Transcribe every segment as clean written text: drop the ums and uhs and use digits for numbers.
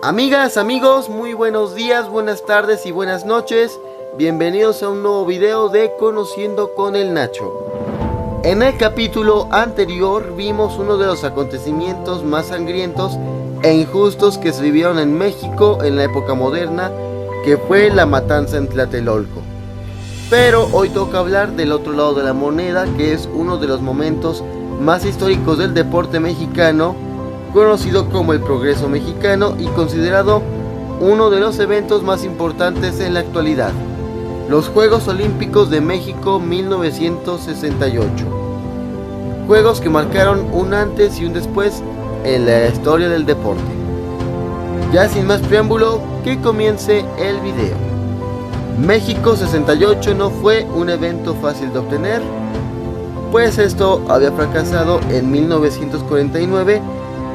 Amigas, amigos, muy buenos días, buenas tardes y buenas noches. Bienvenidos a un nuevo video de Conociendo con el Nacho. En el capítulo anterior vimos uno de los acontecimientos más sangrientos e injustos que se vivieron en México en la época moderna, que fue la matanza en Tlatelolco. Pero hoy toca hablar del otro lado de la moneda, que es uno de los momentos más históricos del deporte mexicano, conocido como el Progreso Mexicano y considerado uno de los eventos más importantes en la actualidad, los Juegos Olímpicos de México 1968. Juegos que marcaron un antes y un después en la historia del deporte. Ya sin más preámbulo, que comience el video. México 68 no fue un evento fácil de obtener, pues esto había fracasado en 1949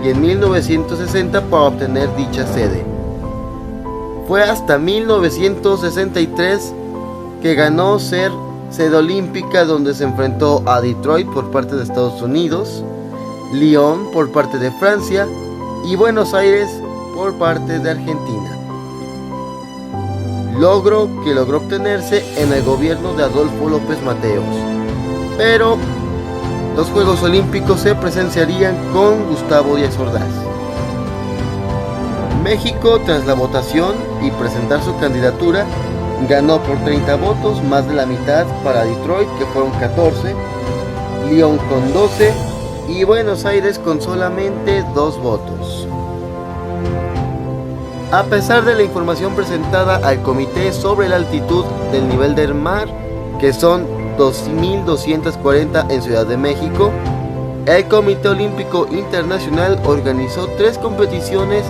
y en 1960 para obtener dicha sede. Fue hasta 1963 que ganó ser sede olímpica, donde se enfrentó a Detroit por parte de Estados Unidos, Lyon por parte de Francia y Buenos Aires por parte de Argentina. Logro que logró obtenerse en el gobierno de Adolfo López Mateos, pero los Juegos Olímpicos se presenciarían con Gustavo Díaz Ordaz. México, tras la votación y presentar su candidatura, ganó por 30 votos, más de la mitad para Detroit, que fueron 14, Lyon con 12 y Buenos Aires con solamente 2 votos. A pesar de la información presentada al comité sobre la altitud del nivel del mar, que son 2.240 en Ciudad de México, el Comité Olímpico Internacional organizó 3 competiciones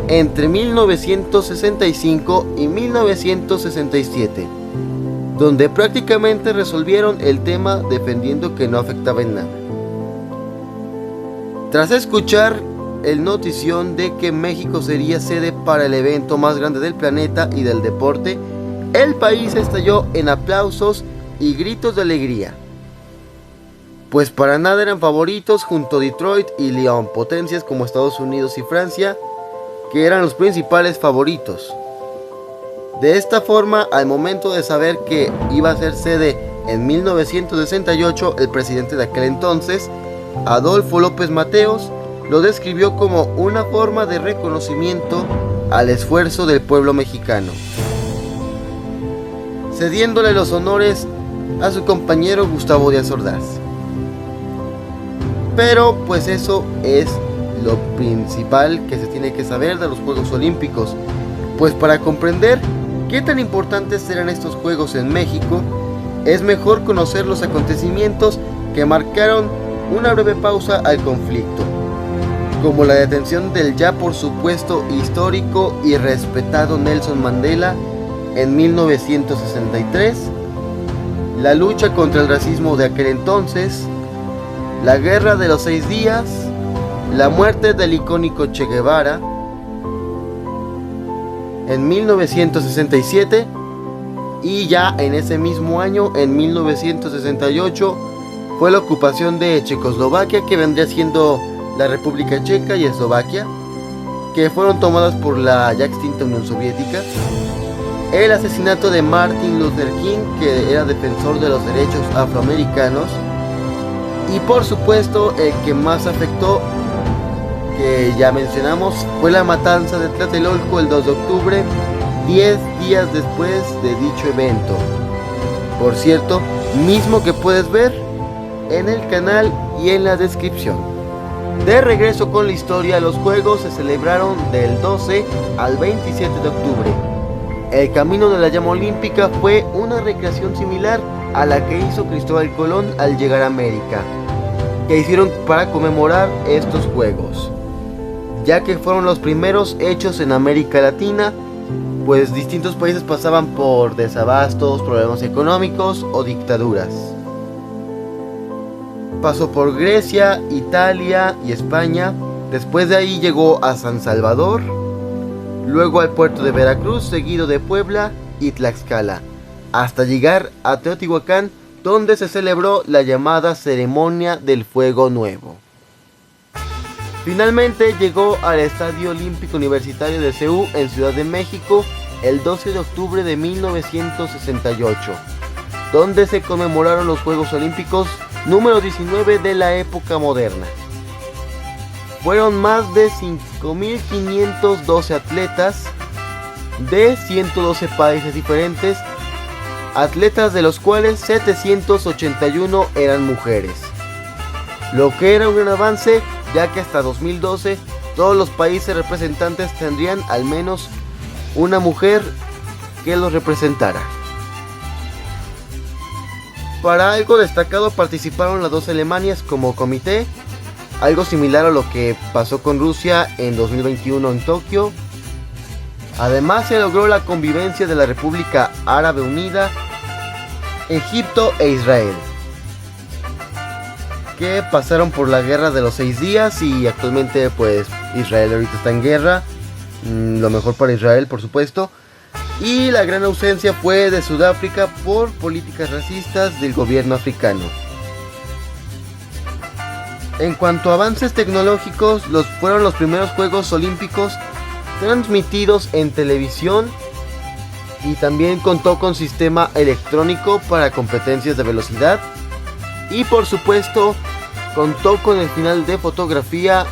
entre 1965 y 1967, donde prácticamente resolvieron el tema defendiendo que no afectaba en nada. Tras escuchar el notición de que México sería sede para el evento más grande del planeta y del deporte, el país estalló en aplausos y gritos de alegría, pues para nada eran favoritos junto a Detroit y Lyon, potencias como Estados Unidos y Francia, que eran los principales favoritos. De esta forma, al momento de saber que iba a ser sede en 1968, el presidente de aquel entonces, Adolfo López Mateos, lo describió como una forma de reconocimiento al esfuerzo del pueblo mexicano, cediéndole los honores a su compañero Gustavo Díaz Ordaz. Pero pues eso es lo principal que se tiene que saber de los Juegos Olímpicos, pues para comprender qué tan importantes serán estos Juegos en México, es mejor conocer los acontecimientos que marcaron una breve pausa al conflicto, como la detención del ya por supuesto histórico y respetado Nelson Mandela en 1963, la lucha contra el racismo de aquel entonces, la guerra de los 6 días, la muerte del icónico Che Guevara en 1967 y ya en ese mismo año, en 1968, fue la ocupación de Checoslovaquia, que vendría siendo la República Checa y Eslovaquia, que fueron tomadas por la ya extinta Unión Soviética. El asesinato de Martin Luther King, que era defensor de los derechos afroamericanos. Y por supuesto, el que más afectó, que ya mencionamos, fue la matanza de Tlatelolco el 2 de octubre, 10 días después de dicho evento. Por cierto, mismo que puedes ver en el canal y en la descripción. De regreso con la historia, los Juegos se celebraron del 12 al 27 de octubre. El camino de la llama olímpica fue una recreación similar a la que hizo Cristóbal Colón al llegar a América, que hicieron para conmemorar estos Juegos, ya que fueron los primeros hechos en América Latina, pues distintos países pasaban por desabastos, problemas económicos o dictaduras. Pasó por Grecia, Italia y España. Después de ahí llegó a San Salvador, luego al puerto de Veracruz, seguido de Puebla y Tlaxcala, hasta llegar a Teotihuacán, donde se celebró la llamada ceremonia del Fuego Nuevo. Finalmente llegó al Estadio Olímpico Universitario de Seúl en Ciudad de México el 12 de octubre de 1968, donde se conmemoraron los Juegos Olímpicos número 19 de la época moderna. Fueron más de 5.512 atletas de 112 países diferentes, atletas de los cuales 781 eran mujeres, lo que era un gran avance, ya que hasta 2012 todos los países representantes tendrían al menos una mujer que los representara. Para algo destacado participaron las dos Alemanias como comité, algo similar a lo que pasó con Rusia en 2021 en Tokio. Además se logró la convivencia de la República Árabe Unida, Egipto e Israel, que pasaron por la guerra de los 6 días y actualmente pues Israel ahorita está en guerra, lo mejor para Israel por supuesto, y la gran ausencia fue de Sudáfrica por políticas racistas del gobierno africano. En cuanto a avances tecnológicos, fueron los primeros Juegos Olímpicos transmitidos en televisión y también contó con sistema electrónico para competencias de velocidad y por supuesto contó con el final de fotografía,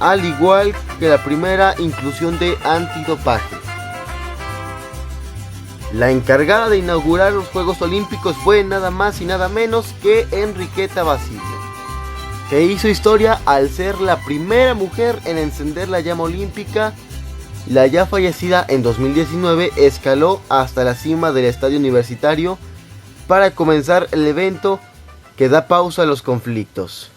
al igual que la primera inclusión de antidopaje. La encargada de inaugurar los Juegos Olímpicos fue nada más y nada menos que Enriqueta Basilio, que hizo historia al ser la primera mujer en encender la llama olímpica. La ya fallecida en 2019 escaló hasta la cima del estadio universitario para comenzar el evento que da pausa a los conflictos.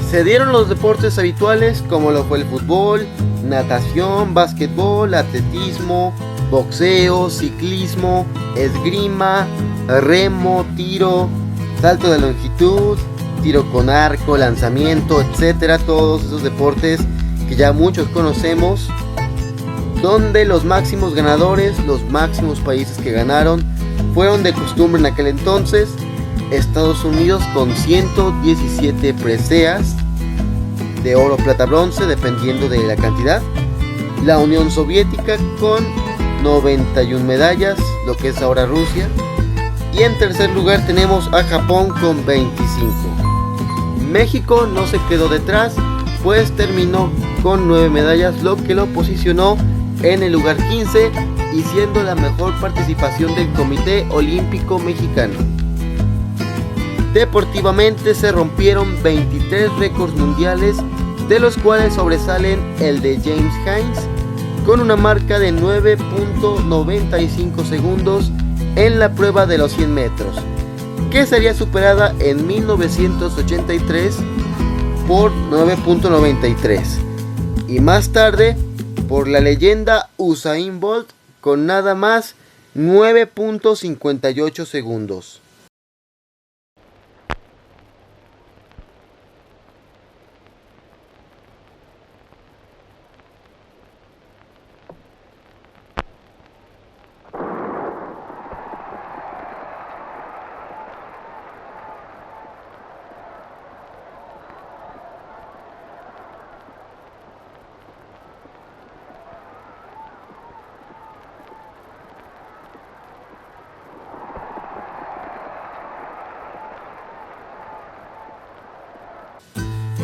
Se dieron los deportes habituales como lo fue el fútbol, natación, básquetbol, atletismo, boxeo, ciclismo, esgrima, remo, tiro, salto de longitud, tiro con arco, lanzamiento, etcétera. Todos esos deportes que ya muchos conocemos, donde los máximos ganadores, los máximos países que ganaron, fueron de costumbre en aquel entonces Estados Unidos con 117 preseas de oro, plata, bronce, dependiendo de la cantidad. La Unión Soviética con 91 medallas, lo que es ahora Rusia. Y en tercer lugar tenemos a Japón con 25. México no se quedó detrás, pues terminó con 9 medallas, lo que lo posicionó en el lugar 15 y siendo la mejor participación del Comité Olímpico Mexicano. Deportivamente se rompieron 23 récords mundiales, de los cuales sobresalen el de James Hines con una marca de 9.95 segundos en la prueba de los 100 metros, que sería superada en 1983 por 9.93 y más tarde por la leyenda Usain Bolt con nada más 9.58 segundos.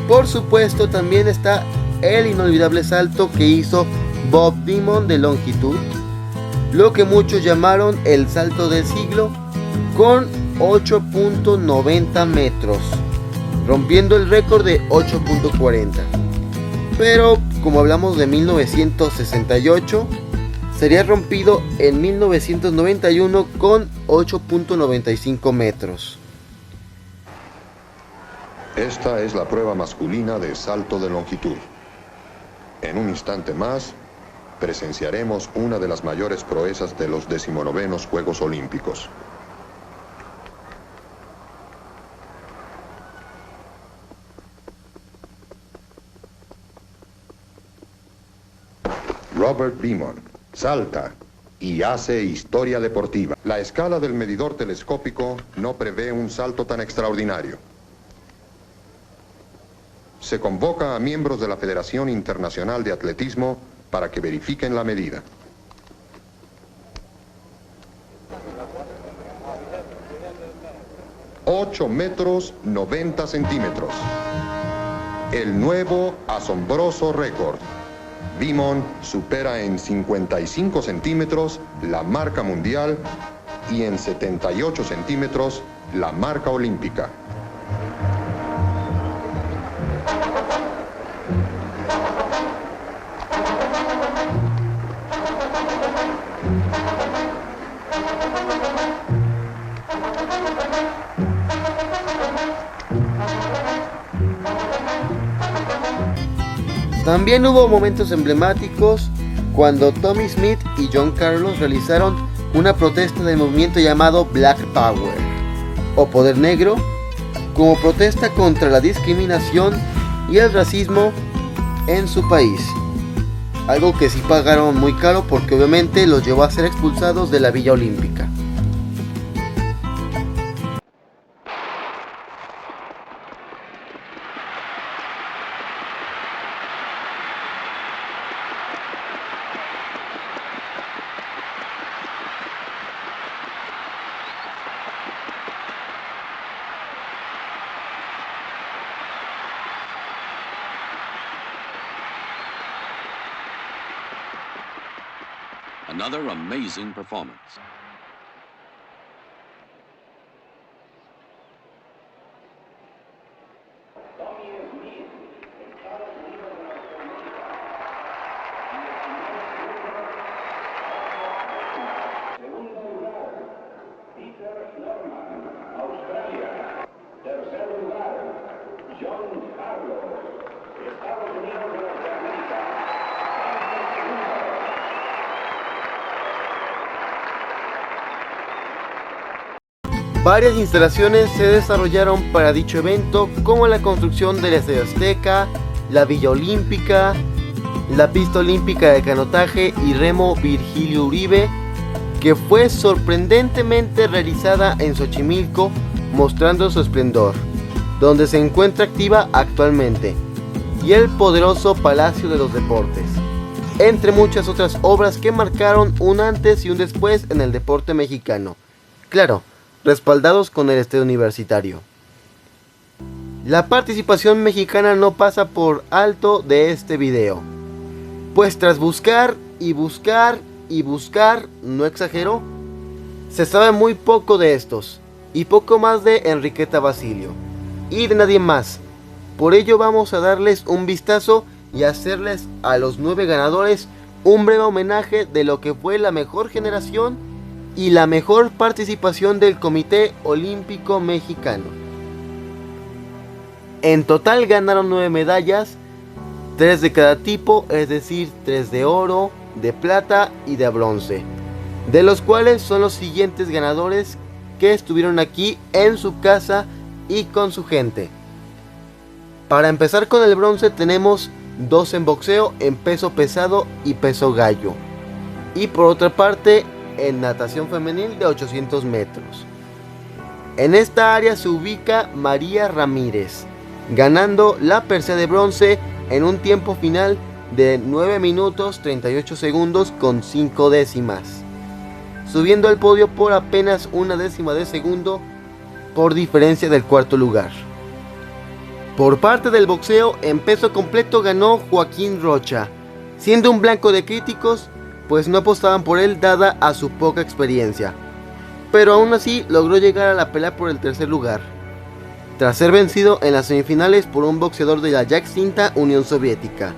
Por supuesto, también está el inolvidable salto que hizo Bob Beamon de longitud, lo que muchos llamaron el salto del siglo, con 8.90 metros, rompiendo el récord de 8.40. Pero como hablamos de 1968, sería rompido en 1991 con 8.95 metros. Esta es la prueba masculina de salto de longitud. En un instante más, presenciaremos una de las mayores proezas de los 19º Juegos Olímpicos. Robert Beamon salta y hace historia deportiva. La escala del medidor telescópico no prevé un salto tan extraordinario. Se convoca a miembros de la Federación Internacional de Atletismo para que verifiquen la medida. $8 metros 90 centímetros. El nuevo asombroso récord. Beamon supera en 55 centímetros la marca mundial y en 78 centímetros la marca olímpica. También hubo momentos emblemáticos cuando Tommie Smith y John Carlos realizaron una protesta del movimiento llamado Black Power o Poder Negro, como protesta contra la discriminación y el racismo en su país. Algo que sí pagaron muy caro porque obviamente los llevó a ser expulsados de la Villa Olímpica. Another amazing performance. Tercer lugar, John Carlos, Estados Unidos de Norteamérica. Varias instalaciones se desarrollaron para dicho evento, como la construcción del Estadio Azteca, la Villa Olímpica, la pista olímpica de canotaje y remo Virgilio Uribe, que fue sorprendentemente realizada en Xochimilco, mostrando su esplendor, donde se encuentra activa actualmente, y el poderoso Palacio de los Deportes, entre muchas otras obras que marcaron un antes y un después en el deporte mexicano, claro, respaldados con el estadio universitario. La participación mexicana no pasa por alto de este video, pues tras buscar y buscar, no exagero, se sabe muy poco de estos, y poco más de Enriqueta Basilio, y de nadie más. Por ello vamos a darles un vistazo y hacerles a los 9 ganadores un breve homenaje de lo que fue la mejor generación y la mejor participación del Comité Olímpico Mexicano. En total ganaron 9 medallas, 3 de cada tipo, es decir, 3 de oro, de plata y de bronce, de los cuales son los siguientes ganadores que estuvieron aquí en su casa y con su gente. Para empezar con el bronce tenemos 2 en boxeo, en peso pesado y peso gallo, y por otra parte en natación femenil de 800 metros. En esta área se ubica María Ramírez, ganando la presea de bronce en un tiempo final de 9 minutos 38 segundos con 5 décimas, subiendo al podio por apenas 1 décima de segundo por diferencia del cuarto lugar. Por parte del boxeo, en peso completo ganó Joaquín Rocha, siendo un blanco de críticos, pues no apostaban por él dada a su poca experiencia, pero aún así logró llegar a la pelea por el tercer lugar, tras ser vencido en las semifinales por un boxeador de la ya extinta Unión Soviética.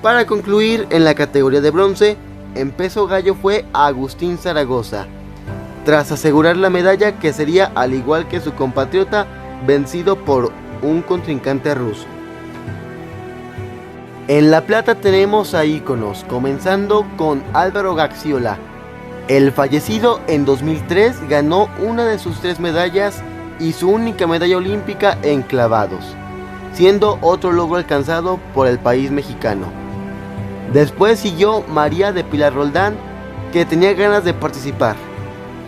Para concluir, en la categoría de bronce, en peso gallo fue Agustín Zaragoza, tras asegurar la medalla que sería, al igual que su compatriota, vencido por un contrincante ruso. En la plata tenemos a íconos, comenzando con Álvaro Gaxiola. El fallecido en 2003 ganó una de sus 3 medallas y su única medalla olímpica en clavados, siendo otro logro alcanzado por el país mexicano. Después siguió María de Pilar Roldán, que tenía ganas de participar,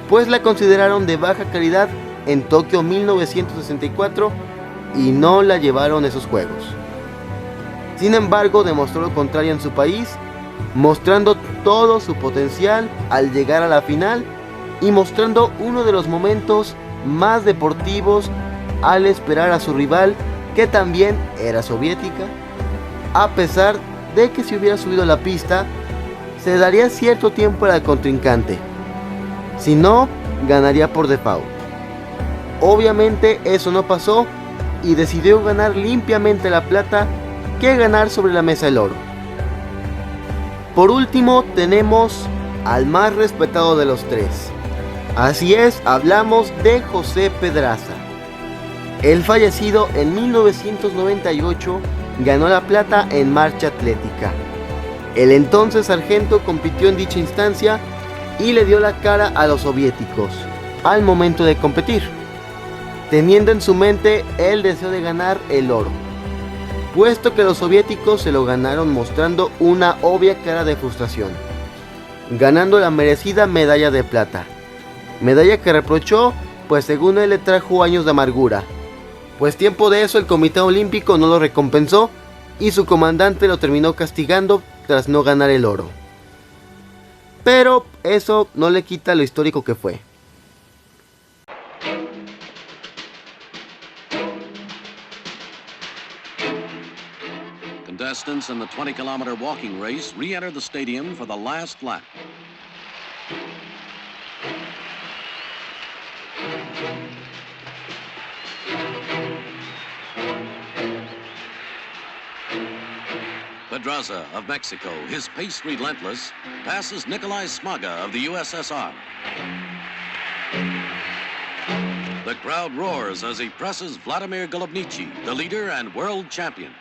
pues la consideraron de baja calidad en Tokio 1964 y no la llevaron a esos juegos. Sin embargo, demostró lo contrario en su país, mostrando todo su potencial al llegar a la final y mostrando uno de los momentos más deportivos al esperar a su rival, que también era soviética, a pesar de que si hubiera subido a la pista se daría cierto tiempo al contrincante, si no, ganaría por default. Obviamente eso no pasó y decidió ganar limpiamente la plata que ganar sobre la mesa el oro. Por último tenemos al más respetado de los 3. Así es, hablamos de José Pedraza. El fallecido en 1998 ganó la plata en marcha atlética. El entonces sargento compitió en dicha instancia y le dio la cara a los soviéticos al momento de competir, teniendo en su mente el deseo de ganar el oro, puesto que los soviéticos se lo ganaron mostrando una obvia cara de frustración, ganando la merecida medalla de plata, medalla que reprochó, pues según él le trajo años de amargura, pues tiempo de eso el Comité Olímpico no lo recompensó y su comandante lo terminó castigando tras no ganar el oro. Pero eso no le quita lo histórico que fue. Contestants in the 20-kilometer walking race re-enter the stadium for the last lap. Pedraza of Mexico, his pace relentless, passes Nikolai Smaga of the USSR. The crowd roars as he presses Vladimir Golubnitsy, the leader and world champion.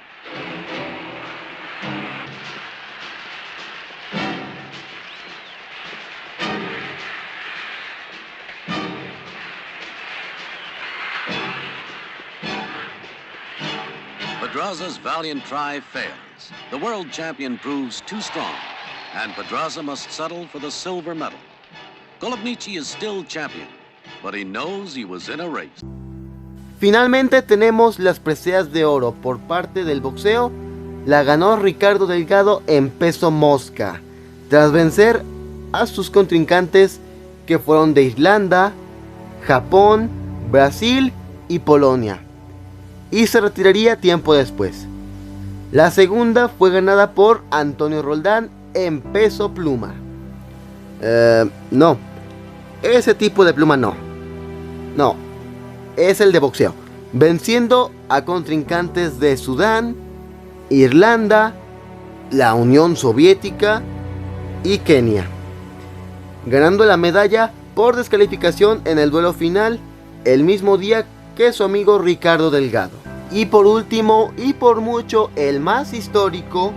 Pedraza's valiant try fails. The world champion proves too strong, and Pedraza must settle for the silver medal. Golubnitsy is still champion, but he knows he was in a race. Finalmente tenemos las preseas de oro por parte del boxeo. La ganó Ricardo Delgado en peso mosca, tras vencer a sus contrincantes que fueron de Irlanda, Japón, Brasil y Polonia, y se retiraría tiempo después. La segunda fue ganada por Antonio Roldán en peso pluma. No, ese tipo de pluma no. No, es el de boxeo. Venciendo a contrincantes de Sudán, Irlanda, la Unión Soviética y Kenia, ganando la medalla por descalificación en el duelo final el mismo día que su amigo Ricardo Delgado. Y por último, y por mucho el más histórico,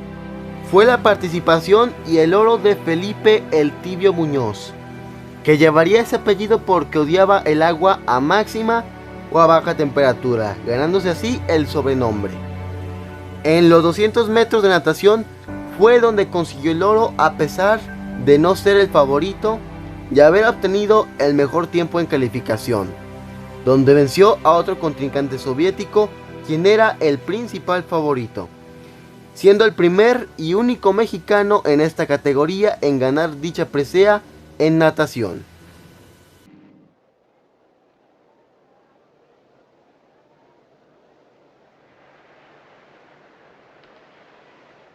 fue la participación y el oro de Felipe el Tibio Muñoz, que llevaría ese apellido porque odiaba el agua a máxima o a baja temperatura, ganándose así el sobrenombre. En los 200 metros de natación fue donde consiguió el oro, a pesar de no ser el favorito y haber obtenido el mejor tiempo en calificación, donde venció a otro contrincante soviético, quien era el principal favorito, siendo el primer y único mexicano en esta categoría en ganar dicha presea en natación.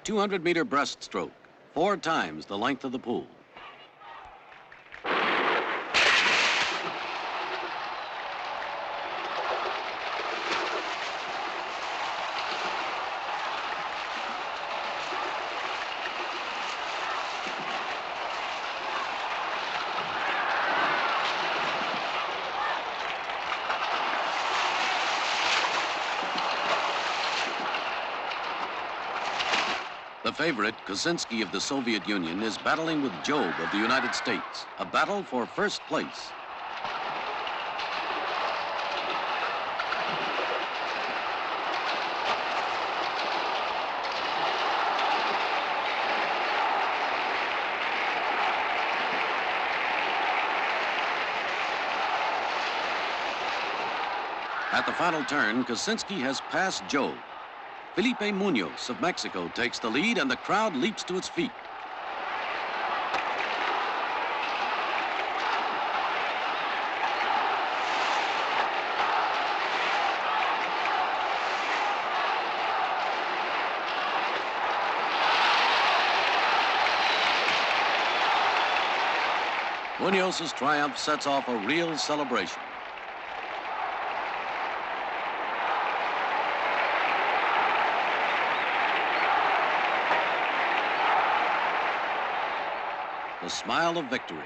...200-meter breaststroke, 4 times the length of the pool. The favorite, Kosinski of the Soviet Union, is battling with Job of the United States, a battle for first place. At the final turn, Kosinski has passed Job. Felipe Muñoz of Mexico takes the lead, and the crowd leaps to its feet. Muñoz's triumph sets off a real celebration. The smile of victory.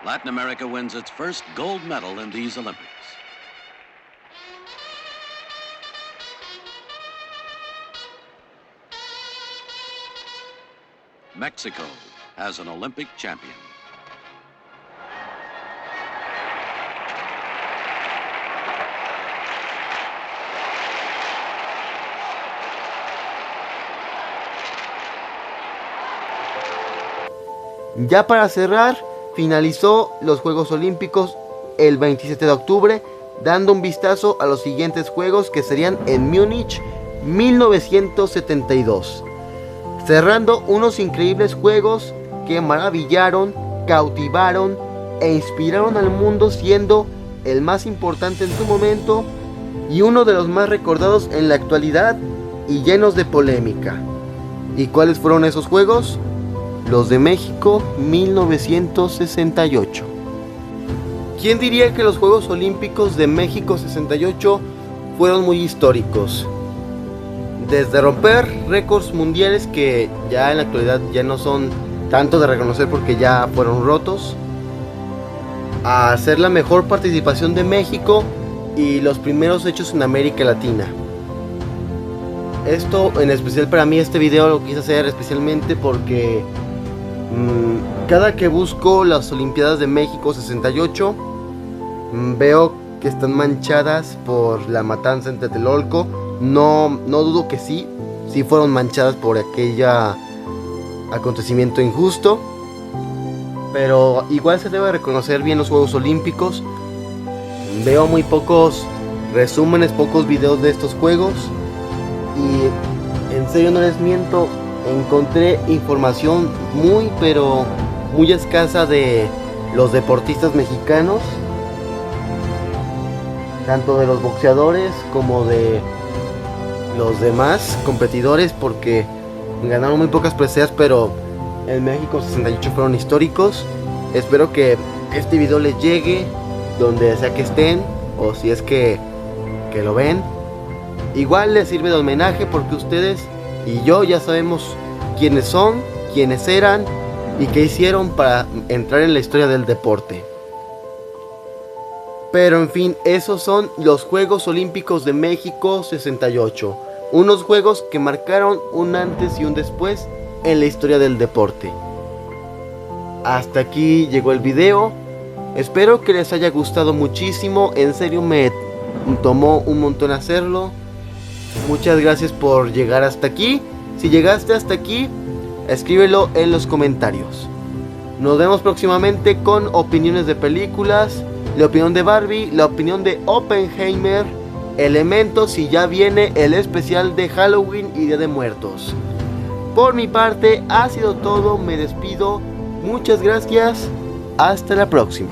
Latin America wins its first gold medal in these Olympics. Mexico has an Olympic champion. Ya para cerrar, finalizó los Juegos Olímpicos el 27 de octubre, dando un vistazo a los siguientes Juegos, que serían en Múnich 1972. Cerrando unos increíbles Juegos que maravillaron, cautivaron e inspiraron al mundo, siendo el más importante en su momento y uno de los más recordados en la actualidad y llenos de polémica. ¿Y cuáles fueron esos Juegos? Los de México 1968. ¿Quién diría que los Juegos Olímpicos de México 68 fueron muy históricos? Desde romper récords mundiales que ya en la actualidad ya no son tanto de reconocer porque ya fueron rotos, a hacer la mejor participación de México y los primeros hechos en América Latina. Esto en especial para mí, este video lo quise hacer especialmente porque cada que busco las Olimpiadas de México 68 veo que están manchadas por la matanza en Tlatelolco. No dudo que sí fueron manchadas por aquella acontecimiento injusto, pero igual se debe reconocer bien los Juegos Olímpicos. Veo muy pocos resúmenes, pocos videos de estos juegos, y en serio no les miento, encontré información pero muy escasa de los deportistas mexicanos, tanto de los boxeadores como de los demás competidores, porque ganaron muy pocas preseas, pero en México 68 fueron históricos. Espero que este video les llegue donde sea que estén, o si es que lo ven. Igual les sirve de homenaje porque ustedes y yo ya sabemos quiénes son, quiénes eran y qué hicieron para entrar en la historia del deporte. Pero en fin, esos son los Juegos Olímpicos de México 68. Unos juegos que marcaron un antes y un después en la historia del deporte. Hasta aquí llegó el video. Espero que les haya gustado muchísimo. En serio me tomó un montón hacerlo. Muchas gracias por llegar hasta aquí. Si llegaste hasta aquí, escríbelo en los comentarios. Nos vemos próximamente con opiniones de películas, la opinión de Barbie, la opinión de Oppenheimer, Elementos y ya viene el especial de Halloween y Día de Muertos. Por mi parte ha sido todo, me despido. Muchas gracias. Hasta la próxima.